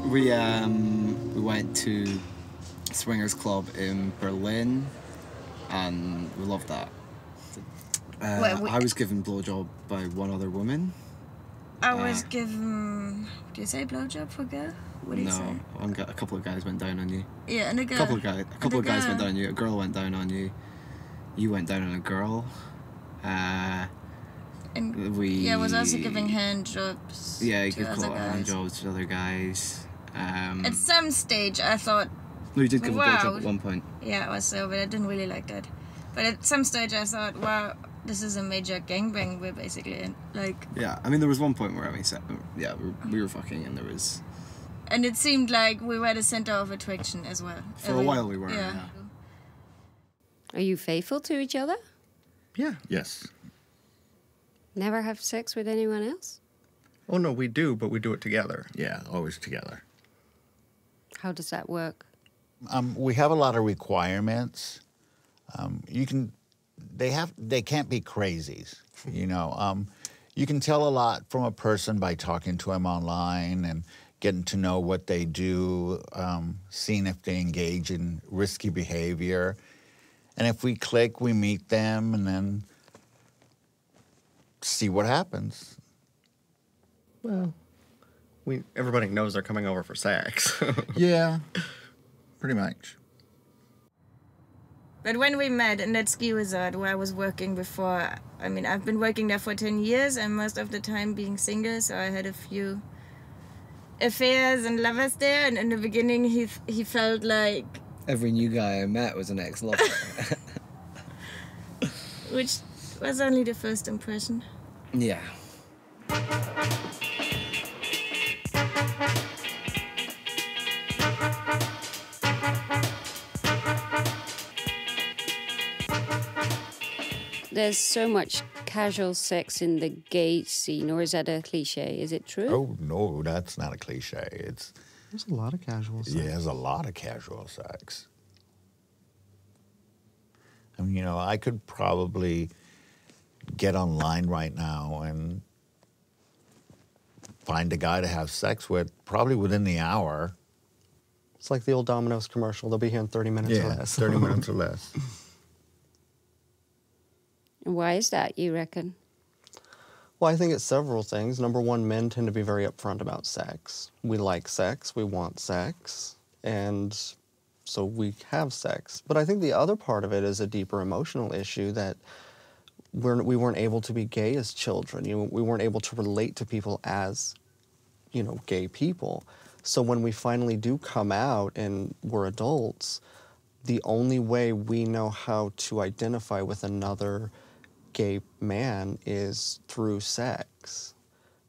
We went to swingers club in Berlin, and we loved that. I was given blowjob by one other woman. I was given. Do you say blowjob for a girl? What do you say? No, a couple of guys went down on you. Yeah, and a girl. A couple of guys went down on you. A girl went down on you. You went down on a girl. I was also giving hand jobs. Yeah, you could call it hand jobs to other guys. At some stage, I thought. No, you did give a blowjob at one point. Yeah, I was so, but I didn't really like that. But at some stage, I thought, wow, this is a major gangbang. We're basically in, like. Yeah, I mean, there was one point where we were fucking, and there was. And it seemed like we were the center of attraction as well. For a while, we were. Yeah. Are you faithful to each other? Yeah. Yes. Never have sex with anyone else? Oh, no, we do, but we do it together. Yeah, always together. How does that work? We have a lot of requirements. They can't be crazies, you know. You can tell a lot from a person by talking to them online and getting to know what they do, seeing if they engage in risky behavior. And if we click, we meet them and then see what happens. Well, everybody knows they're coming over for sex. Yeah, pretty much. But when we met in that ski resort where I was working before, I mean, I've been working there for 10 years and most of the time being single, so I had a few affairs and lovers there, and in the beginning he felt like... Every new guy I met was an ex-lover. Which was only the first impression. Yeah. There's so much casual sex in the gay scene, or is that a cliche? Is it true? Oh, no, that's not a cliche. There's a lot of casual sex. Yeah, there's a lot of casual sex. I mean, you know, I could probably get online right now and find a guy to have sex with probably within the hour. It's like the old Domino's commercial. They'll be here in 30 minutes or less. 30 minutes or less. And why is that, you reckon? Well, I think it's several things. Number one, men tend to be very upfront about sex. We like sex, we want sex, and so we have sex. But I think the other part of it is a deeper emotional issue that we weren't able to be gay as children. You know, we weren't able to relate to people as, you know, gay people. So when we finally do come out and we're adults, the only way we know how to identify with another gay man is through sex.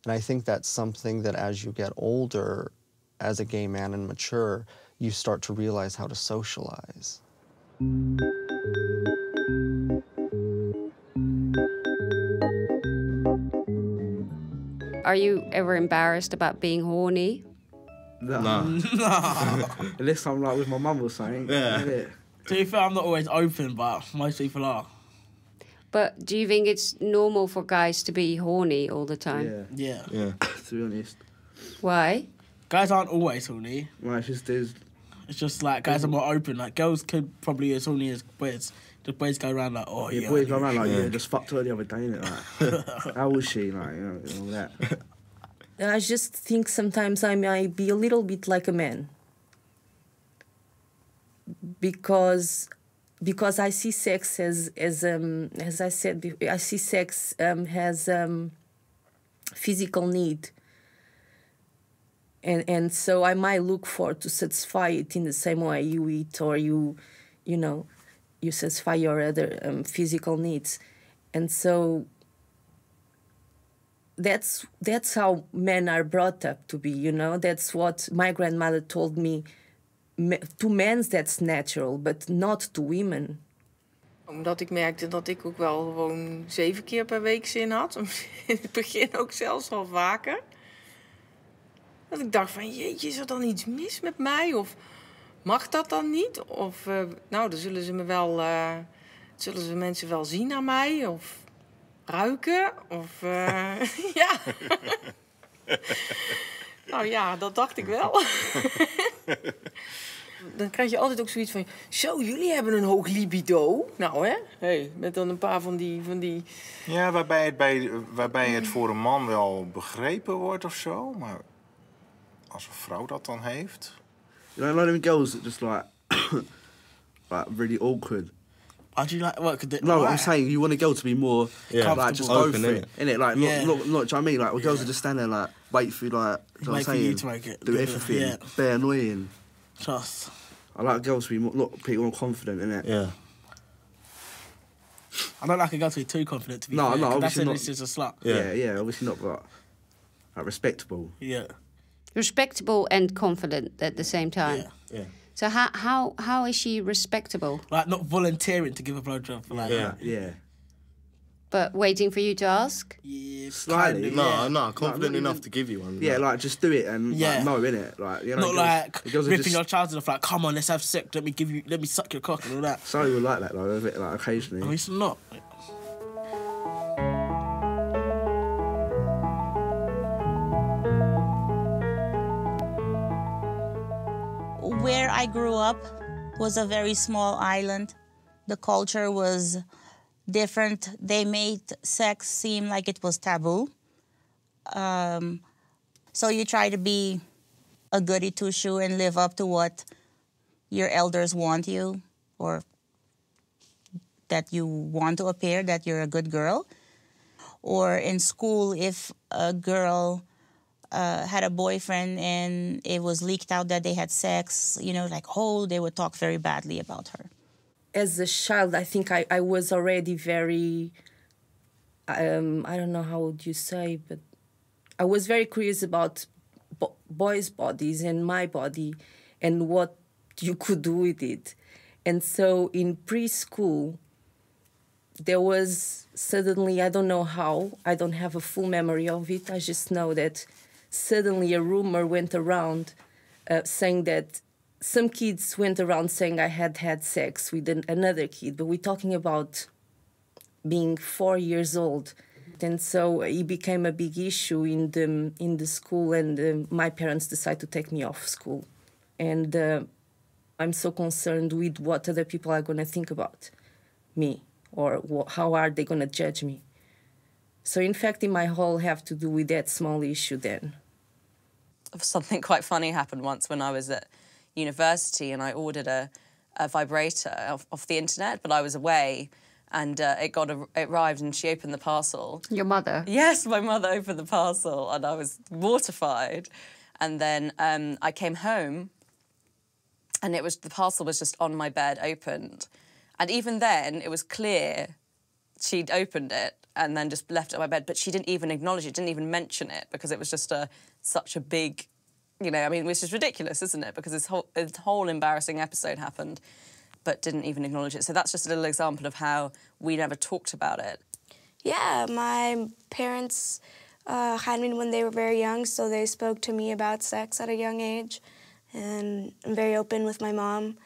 And I think that's something that as you get older, as a gay man and mature, you start to realize how to socialize. Are you ever embarrassed about being horny? No. Unless I'm like with my mum or something. Yeah. To be fair, I'm not always open, but most people are. But do you think it's normal for guys to be horny all the time? Yeah. To be honest. Why? Guys aren't always horny. Well, it's just like guys are more open. Like girls could probably be as horny as boys. The boys go around like, oh yeah. Boys go around like, just fucked her the other day, innit? Like, how was she? Like, you know, all that. I just think sometimes I might be a little bit like a man. Because I see sex as I said, I see sex as physical need. And so I might look for to satisfy it in the same way you eat or you satisfy your other physical needs. And so that's how men are brought up to be, you know. That's what my grandmother told me. To men that's natural, but not to women. Omdat ik merkte dat ik ook wel gewoon 7 keer per week zin had. In het begin ook zelfs al vaker. Dat ik dacht van, jeetje, is er dan iets mis met mij? Of mag dat dan niet? Of, nou, dan zullen ze me wel... zullen ze mensen wel zien aan mij? Of ruiken? Of, ja. Nou Nou ja, dat dacht ik wel. Dan krijg je altijd ook zoiets van... Zo, jullie hebben een hoog libido. Nou hè, hey, met dan een paar van die... Ja, waarbij het voor een man wel begrepen wordt of zo. Maar als een vrouw dat dan heeft... You know, a lot of girls that just like really awkward. Do you like what? No, I'm saying you want a girl to be more like just go open, for it, innit? Like yeah. not, do you know what I mean? Like girls are just standing there like wait for you, like do you know what I'm Wait for saying? you to make it. Do everything, Yeah. bare annoying. Trust. I like girls to be not people more confident, innit? Yeah. I don't like a girl to be too confident, to be No, fair. no, 'Cause obviously that's not. just a slut. Yeah, obviously not, but like respectable. Yeah. Respectable and confident at the same time. Yeah. So how is she respectable? Like not volunteering to give a blowjob. Like, Yeah. But waiting for you to ask? Yeah, Slightly. kind of, No, confident enough to give you one. Yeah, like just do it and Yeah. like, know, innit? Like you know, Not like the girls are ripping just your trousers off. Like, come on, let's have sex. Let me suck your cock and all that. so like that though, a bit like occasionally. I mean, it's not. Where I grew up was a very small island. The culture was different. They made sex seem like it was taboo. So you try to be a goody two-shoe and live up to what your elders want you, or that you want to appear that you're a good girl. Or in school, if a girl had a boyfriend and it was leaked out that they had sex, you know, like, oh, they would talk very badly about her. As a child, I think I was already very, I don't know how would you say, but I was very curious about boys' bodies and my body and what you could do with it. And so in preschool, there was suddenly, I don't know how, I don't have a full memory of it, I just know that suddenly a rumor went around saying that some kids went around saying I had sex with another kid, but we're talking about being 4 years old. And so it became a big issue in the school, and my parents decided to take me off school. And I'm so concerned with what other people are going to think about me, or how are they going to judge me. So in fact, in my whole have to do with that small issue then. Something quite funny happened once when I was at university, and I ordered a vibrator off the internet, but I was away, and it arrived, and she opened the parcel. Your mother? Yes, my mother opened the parcel, and I was mortified. And then I came home, and the parcel was just on my bed, opened. And even then, it was clear she'd opened it and then just left it on my bed, but she didn't even acknowledge it, didn't even mention it, because it was just such a big, you know, I mean, which is ridiculous, isn't it? Because this whole embarrassing episode happened, but didn't even acknowledge it. So that's just a little example of how we never talked about it. Yeah, my parents had me when they were very young, so they spoke to me about sex at a young age. And I'm very open with my mom.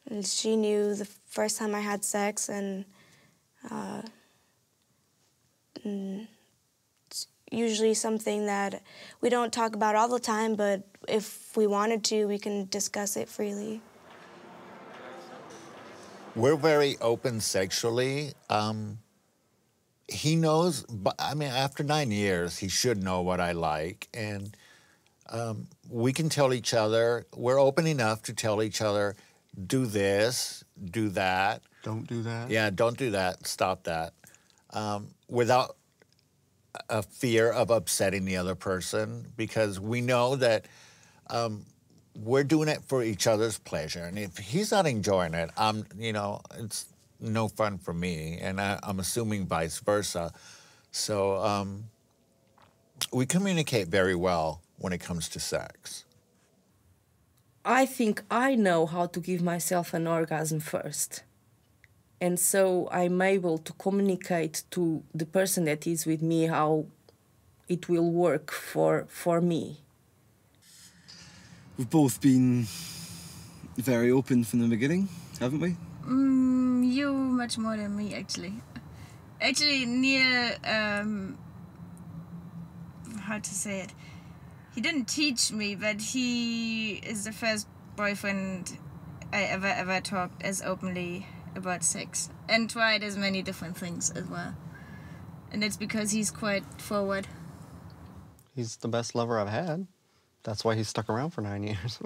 And she knew the first time I had sex, and it's usually something that we don't talk about all the time, but if we wanted to, we can discuss it freely. We're very open sexually. He knows, but I mean, after 9 years, he should know what I like. And we can tell each other, we're open enough to tell each other, do this, do that. Don't do that. Yeah, don't do that, stop that. Without a fear of upsetting the other person, because we know that we're doing it for each other's pleasure. And if he's not enjoying it, you know, it's no fun for me. And I'm assuming vice versa. So we communicate very well when it comes to sex. I think I know how to give myself an orgasm first. And so I'm able to communicate to the person that is with me how it will work for me. We've both been very open from the beginning, haven't we? You much more than me, actually. Actually, near, how to say it? he didn't teach me, but he is the first boyfriend I ever talked as openly about sex and tried as many different things as well. And it's because he's quite forward. He's the best lover I've had. That's why he's stuck around for 9 years.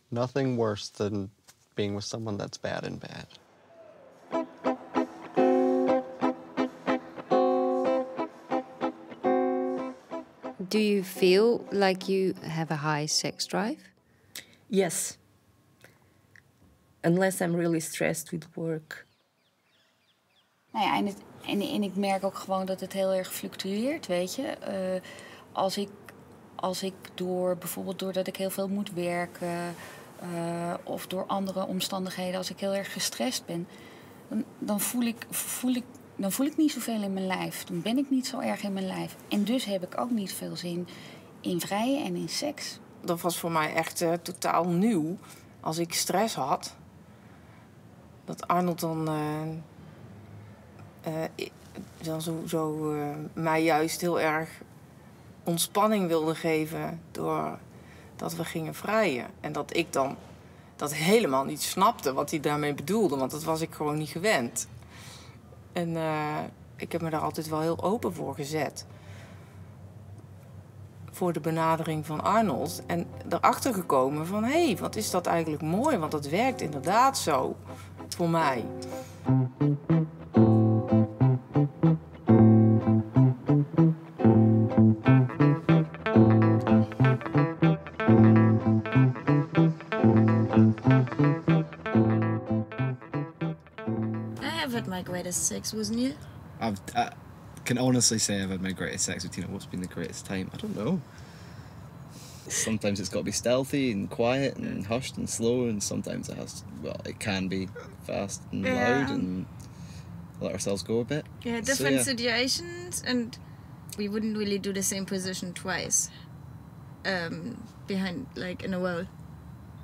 Nothing worse than being with someone that's bad in bed. Do you feel like you have a high sex drive? Yes. Unless I'm really stressed with work. Nou ja, en ik merk ook gewoon dat het heel erg fluctueert, weet je. Als ik bijvoorbeeld doordat ik heel veel moet werken... of door andere omstandigheden, als ik heel erg gestrest ben... dan voel ik niet zoveel in mijn lijf. Dan ben ik niet zo erg in mijn lijf. En dus heb ik ook niet veel zin in vrijen en in seks. Dat was voor mij echt totaal nieuw. Als ik stress had... dat Arnold dan mij juist heel erg ontspanning wilde geven... doordat we gingen vrijen. En dat ik dan dat helemaal niet snapte wat hij daarmee bedoelde. Want dat was ik gewoon niet gewend. En ik heb me daar altijd wel heel open voor gezet. Voor de benadering van Arnold. En erachter gekomen van... hé, wat is dat eigenlijk mooi. Want dat werkt inderdaad zo voor mij. My greatest sex was Neil. I can honestly say I've had my greatest sex with Tina. What's been the greatest time? I don't know. Sometimes it's got to be stealthy and quiet and hushed and slow, and sometimes it can be fast and loud and let ourselves go a bit. Yeah, different situations, and we wouldn't really do the same position twice. Behind, like in a row,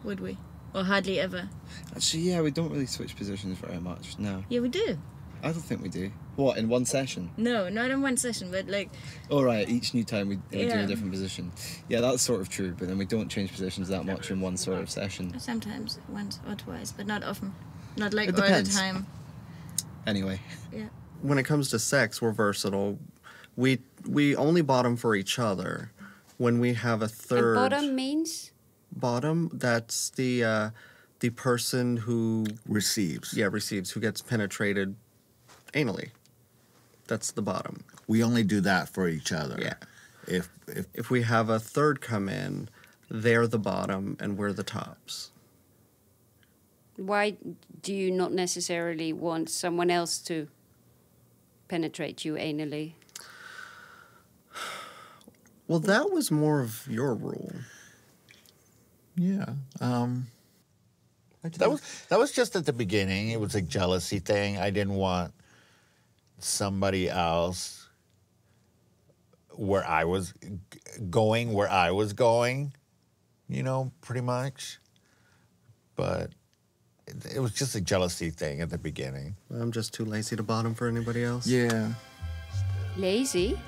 would we? Or hardly ever. Actually, yeah, we don't really switch positions very much, no. Yeah, we do. I don't think we do. What, in one session? No, not in one session, but like... Oh, right, each new time we do a different position. Yeah, that's sort of true, but then we don't change positions that much in one sort of session. Sometimes, once or twice, but not often. Not like It all the depends. time. Anyway. Yeah. When it comes to sex, we're versatile. We only bottom for each other. When we have a third... And bottom means? Bottom, that's the person who... Receives. Yeah, receives, who gets penetrated anally. That's the bottom. We only do that for each other. Yeah. If we have a third come in, they're the bottom and we're the tops. Why do you not necessarily want someone else to penetrate you anally? Well, that was more of your rule. Yeah. That was just at the beginning. It was a jealousy thing. I didn't want somebody else where I was going, you know, pretty much. But it was just a jealousy thing at the beginning. I'm just too lazy to bottom for anybody else. Yeah. Lazy?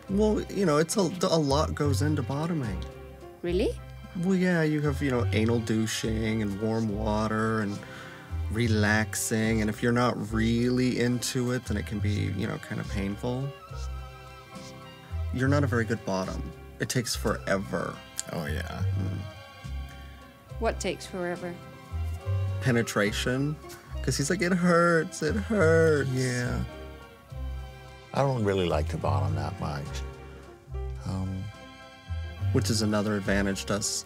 Well, you know, it's a lot goes into bottoming. Really? Well, yeah, you have, you know, anal douching and warm water and relaxing. And if you're not really into it, then it can be, you know, kind of painful. You're not a very good bottom. It takes forever. Oh, yeah. What takes forever? Penetration. Because he's like, it hurts, it hurts. Yeah. I don't really like to bottom that much. Which is another advantage to us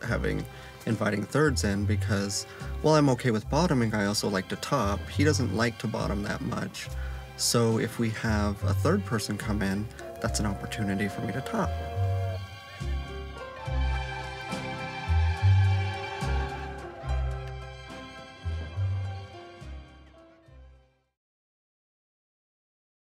inviting thirds in, because while I'm okay with bottoming, I also like to top. He doesn't like to bottom that much. So if we have a third person come in, that's an opportunity for me to top.